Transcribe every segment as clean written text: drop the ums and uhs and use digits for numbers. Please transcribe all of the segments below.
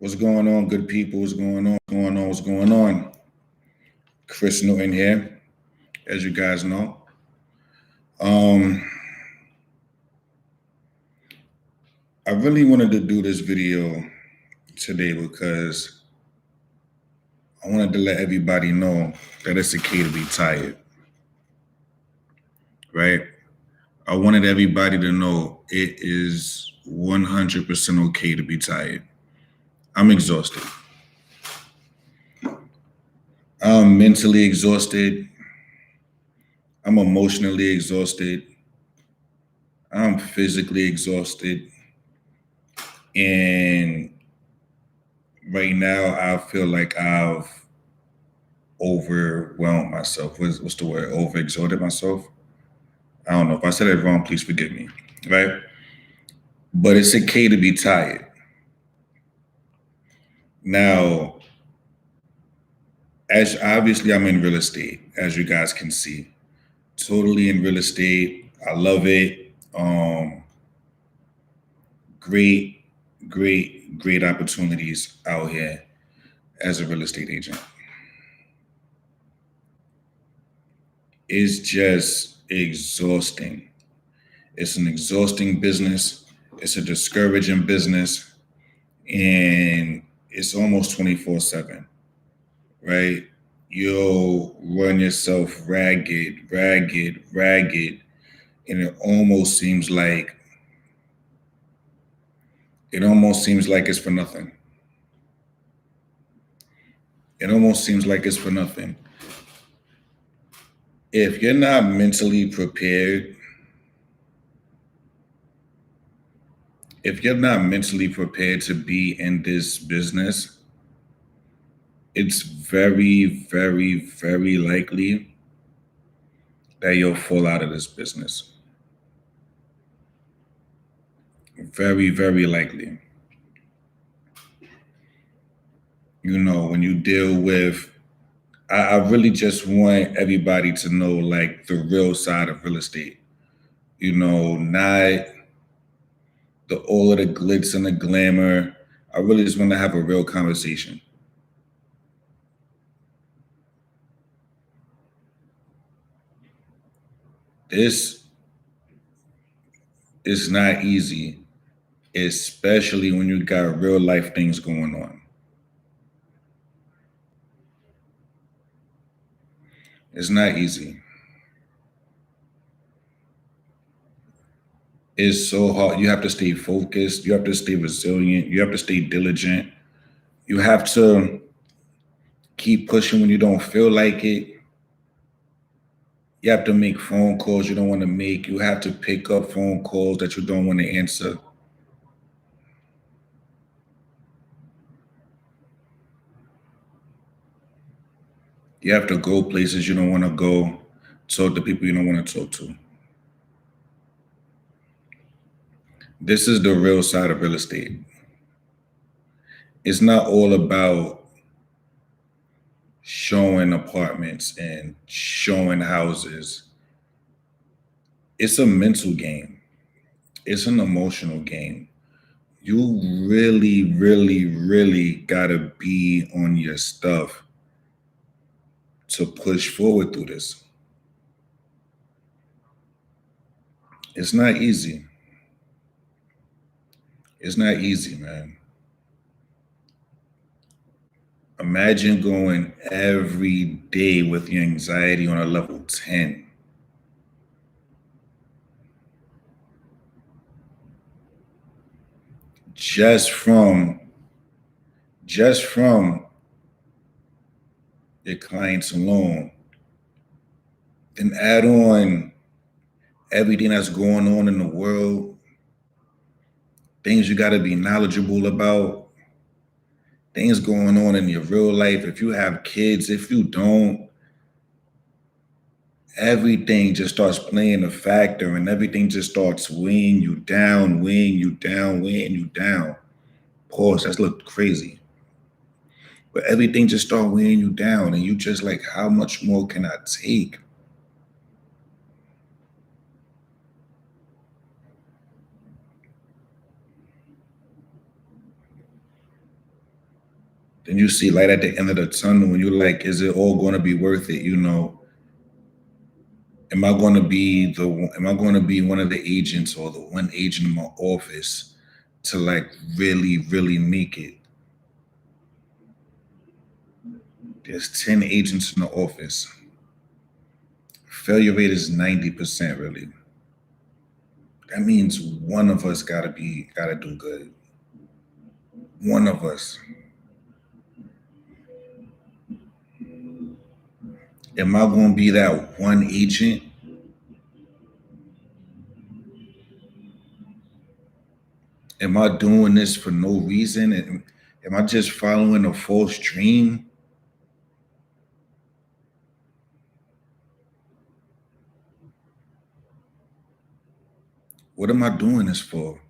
What's going on, good people? What's going on? What's going on? What's going on? Chris Newton here, as you guys know. Um, I really wanted to do this video today because I wanted to let everybody know that it's okay to be tired, right? I wanted everybody to know it is 100% okay to be tired. I'm exhausted. I'm mentally exhausted. I'm emotionally exhausted. I'm physically exhausted. And right now, I feel like I've overwhelmed myself. What's the word? Overexerted myself. I don't know. If I said it wrong, please forgive me. Right? But it's okay to be tired. Now, as obviously I'm in real estate, as you guys can see. Totally in real estate. I love it. Great, great opportunities out here as a real estate agent. It's just exhausting. It's an exhausting business. It's a discouraging business. And it's almost 24/7, right? You'll run yourself ragged, and it almost seems like it's for nothing. It almost seems like it's for nothing. If you're not mentally prepared, to be in this business, it's very, very, very likely that you'll fall out of this business. Very, very likely. When you deal with, I really just want everybody to know like the real side of real estate. Not all of the glitz and the glamour. I really just want to have a real conversation. This is not easy, especially when you got real life things going on. It's not easy. It's so hard. You have to stay focused. You have to stay resilient. You have to stay diligent. You have to keep pushing when you don't feel like it. You have to make phone calls you don't want to make. You have to pick up phone calls that you don't want to answer. You have to go places you don't want to go, talk to people you don't want to talk to. This is the real side of real estate. It's not all about showing apartments and showing houses. It's a mental game. It's an emotional game. You really, really, really gotta be on your stuff to push forward through this. It's not easy. It's not easy, man. Imagine going every day with your anxiety on a level 10. Just from your clients alone. Then add on everything that's going on in the world, things you got to be knowledgeable about, things going on in your real life. If you have kids, if you don't, everything just starts playing a factor and everything just starts weighing you down, weighing you down, weighing you down. Pause, that's look crazy. But everything just starts weighing you down and you just like, how much more can I take? Then you see light at the end of the tunnel and you're like, is it all going to be worth it? Am I going to be one of the agents or the one agent in my office to like really, really make it? There's 10 agents in the office. Failure rate is 90%, really. That means one of us gotta do good. One of us. Am I gonna be that one agent? Am I doing this for no reason? Am I just following a false dream? What am I doing this for?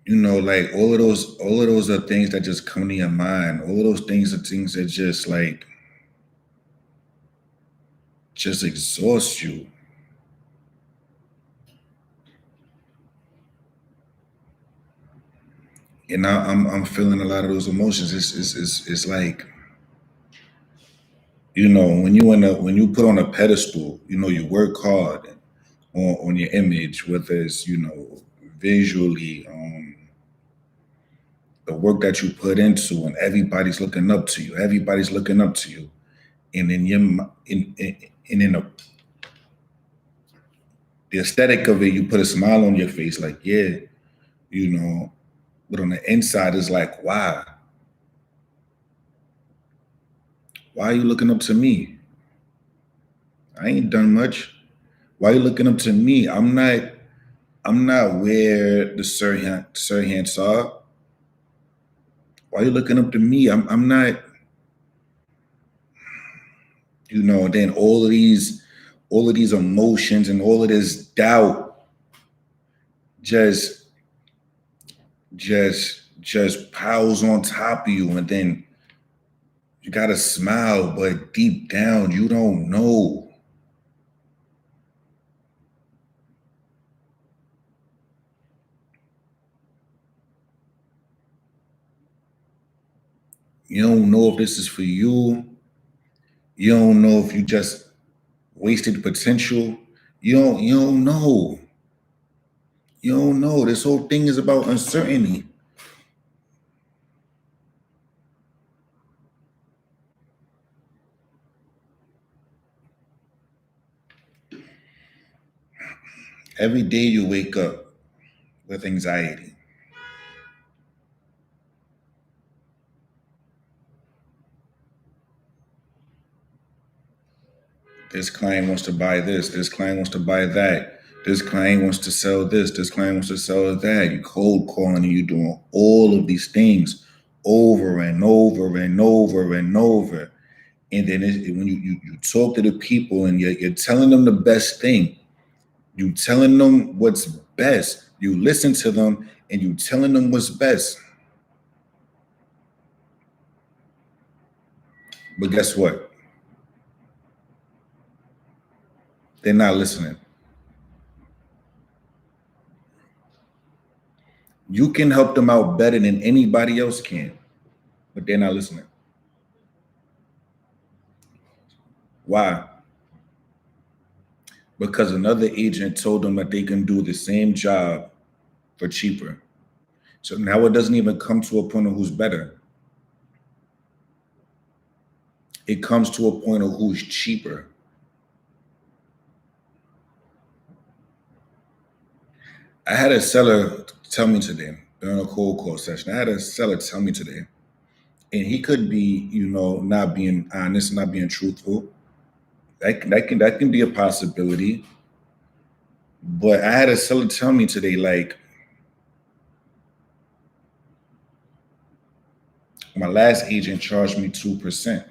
Like all of those are things that just come to your mind. All of those things are things that just like just exhaust you. And I'm feeling a lot of those emotions. It's like, when you put on a pedestal, you work hard on your image, whether it's visually, the work that you put into, and everybody's looking up to you. Everybody's looking up to you, and then in the aesthetic of it, you put a smile on your face, like yeah, you know. But on the inside, it's like, why? Why are you looking up to me? I ain't done much. Why are you looking up to me? I'm not where the Sirhants are. Why are you looking up to me? I'm not, then all of these emotions and all of this doubt just just piles on top of you, and then you gotta smile, but deep down you don't know. You don't know if this is for you. You don't know if you just wasted potential. You don't know. You don't know. This whole thing is about uncertainty. Every day you wake up with anxiety. This client wants to buy this. This client wants to buy that. This client wants to sell this. This client wants to sell that. You cold calling and you doing all of these things over and over and over and over. And then when you talk to the people and you're telling them the best thing, you telling them what's best. You listen to them and you telling them what's best. But guess what? They're not listening. You can help them out better than anybody else can, but they're not listening. Why? Because another agent told them that they can do the same job for cheaper. So now it doesn't even come to a point of who's better. It comes to a point of who's cheaper. I had a seller tell me today during a cold call session. I had a seller tell me today, and he could be, not being honest, not being truthful. That can be a possibility. But I had a seller tell me today, like, my last agent charged me 2%.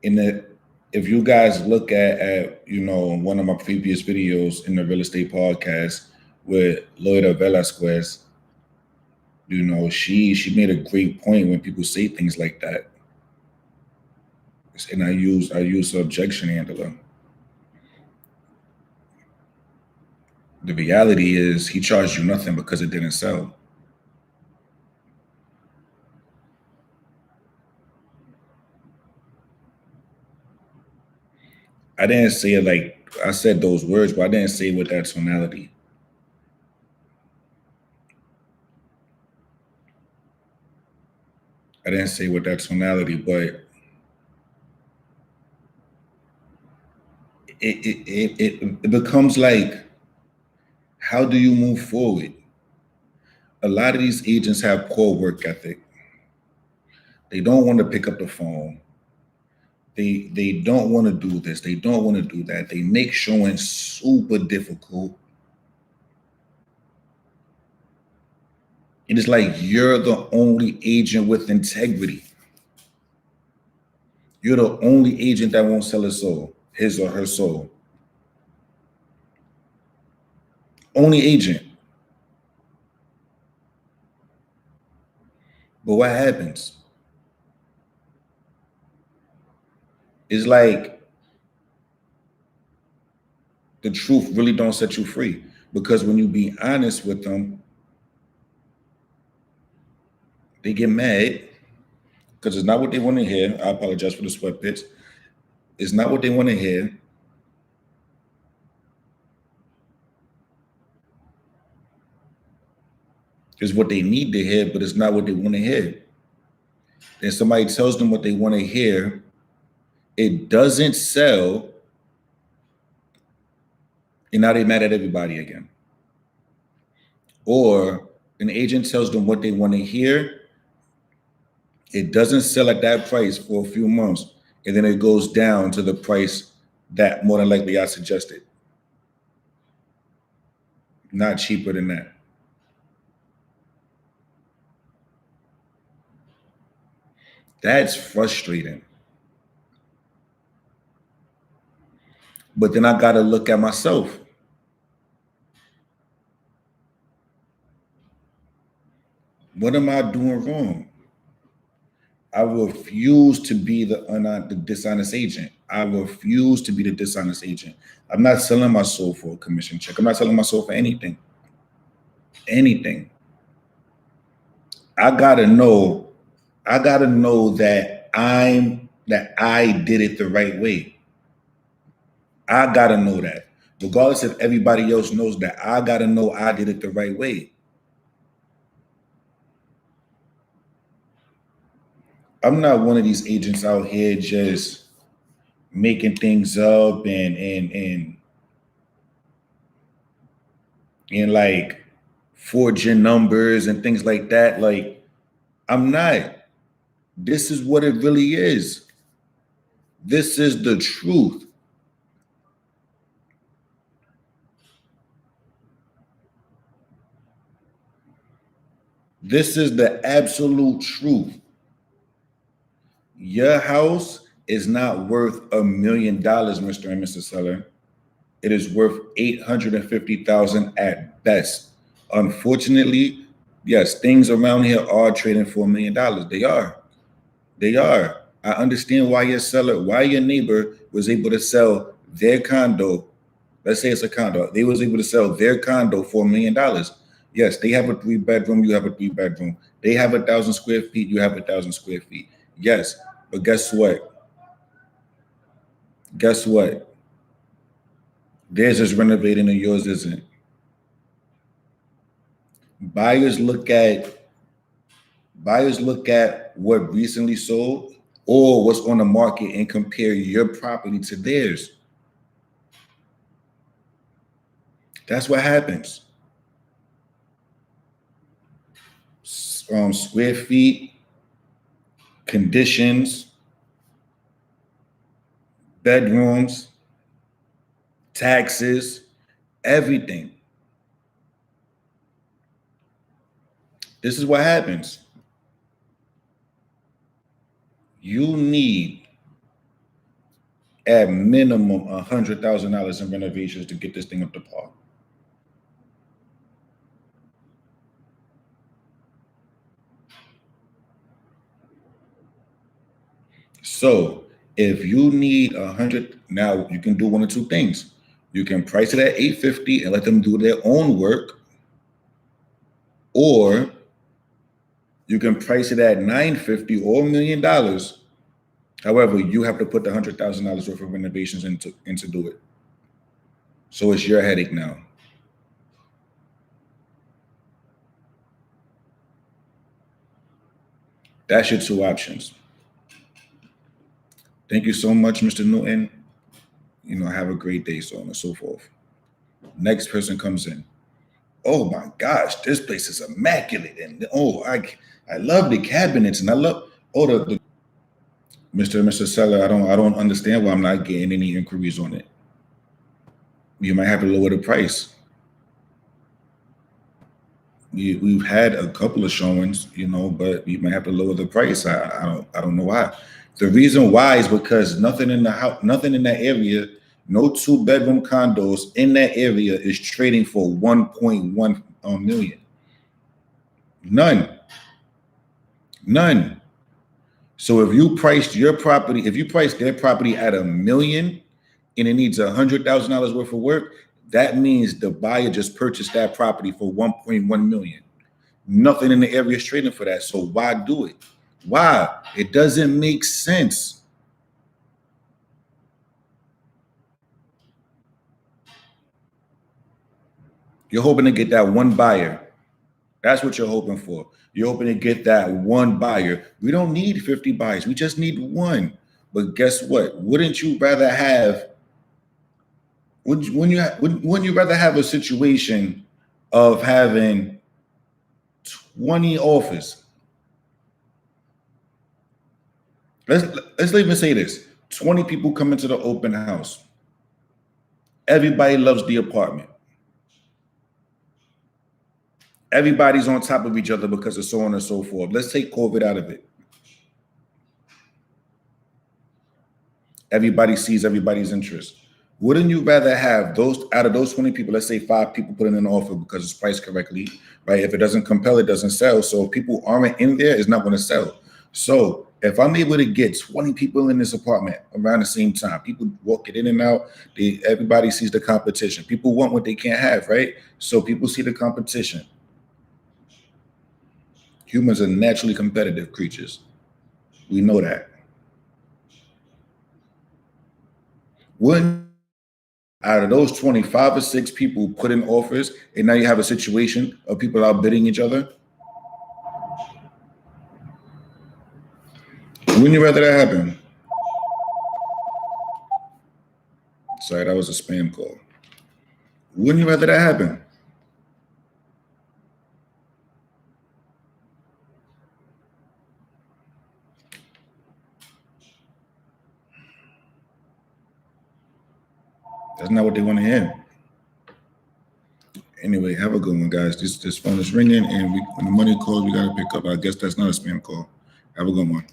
In the If you guys look at one of my previous videos in the real estate podcast with Loida Velasquez, she made a great point when people say things like that. And I use the objection handler. The reality is he charged you nothing because it didn't sell. I didn't say it like I said those words, but I didn't say it with that tonality. I didn't say with that tonality, but it becomes like, how do you move forward? A lot of these agents have poor work ethic. They don't want to pick up the phone. They don't want to do this. They don't want to do that. They make showing super difficult. And it's like you're the only agent with integrity. You're the only agent that won't sell his soul, his or her soul. Only agent. But what happens? It's like the truth really don't set you free. Because when you be honest with them, they get mad because it's not what they want to hear. I apologize for the sweat pitch. It's not what they want to hear. It's what they need to hear, but it's not what they want to hear. Then somebody tells them what they want to hear, it doesn't sell, and now they're mad at everybody again. Or an agent tells them what they want to hear, it doesn't sell at that price for a few months, and then it goes down to the price that more than likely I suggested. Not cheaper than that. That's frustrating. But then I got to look at myself. What am I doing wrong? I refuse to be the dishonest agent. I refuse to be the dishonest agent. I'm not selling my soul for a commission check. I'm not selling my soul for anything. Anything. I gotta know. I gotta know that I did it the right way. I gotta know that. Regardless if everybody else knows that, I gotta know I did it the right way. I'm not one of these agents out here just making things up and like forging numbers and things like that. Like, I'm not. This is what it really is. This is the truth. This is the absolute truth. Your house is not worth $1 million, Mr. and Mrs. Seller. It is worth 850,000 at best. Unfortunately, yes, things around here are trading for $1 million. They are. They are. I understand why your seller, why your neighbor was able to sell their condo. Let's say it's a condo. They was able to sell their condo for $1 million. Yes, they have a 3-bedroom. You have a 3-bedroom. They have 1,000 square feet. You have 1,000 square feet. Yes, but guess what? Guess what? Theirs is renovating and yours isn't. Buyers look at what recently sold or what's on the market and compare your property to theirs. That's what happens. Square feet, conditions, bedrooms, taxes, everything. This is what happens. You need at minimum $100,000 in renovations to get this thing up to par. So if you need 100, now you can do one of two things. You can price it at $850 and let them do their own work, or you can price it at $950 or $1 million. However, you have to put the $100,000 worth of renovations into do it. So it's your headache now. That's your two options. Thank you so much, Mr. Newton. Have a great day, so on and so forth. Next person comes in. Oh my gosh, this place is immaculate, and I love the cabinets, and I love the Mr. Seller. I don't understand why I'm not getting any inquiries on it. You might have to lower the price. We've had a couple of showings, but you might have to lower the price. I don't know why. The reason why is because nothing in the house, nothing in that area, no 2-bedroom condos in that area is trading for 1.1 million. None. So if you priced their property at $1 million and it needs $100,000 worth of work, that means the buyer just purchased that property for 1.1 million. Nothing in the area is trading for that. So why do it? Why? It doesn't make sense. You're hoping to get that one buyer. That's what you're hoping for. You're hoping to get that one buyer. We don't need 50 buyers. We just need one. But guess what? Wouldn't you rather have a situation of having 20 offers? Let's even say this. 20 people come into the open house. Everybody loves the apartment. Everybody's on top of each other because of so on and so forth. Let's take COVID out of it. Everybody sees everybody's interest. Wouldn't you rather have out of those 20 people, let's say 5 people put in an offer because it's priced correctly, right? If it doesn't compel, it doesn't sell. So if people aren't in there, it's not going to sell. So if I'm able to get 20 people in this apartment around the same time, people walking in and out, everybody sees the competition. People want what they can't have, right? So people see the competition. Humans are naturally competitive creatures. We know that. Wouldn't out of those 25 or 6 people put in offers, and now you have a situation of people outbidding each other? Wouldn't you rather that happen? Sorry, that was a spam call. Wouldn't you rather that happen? That's not what they want to hear. Anyway, have a good one, guys. This phone is ringing, and when the money calls, we got to pick up. I guess that's not a spam call. Have a good one.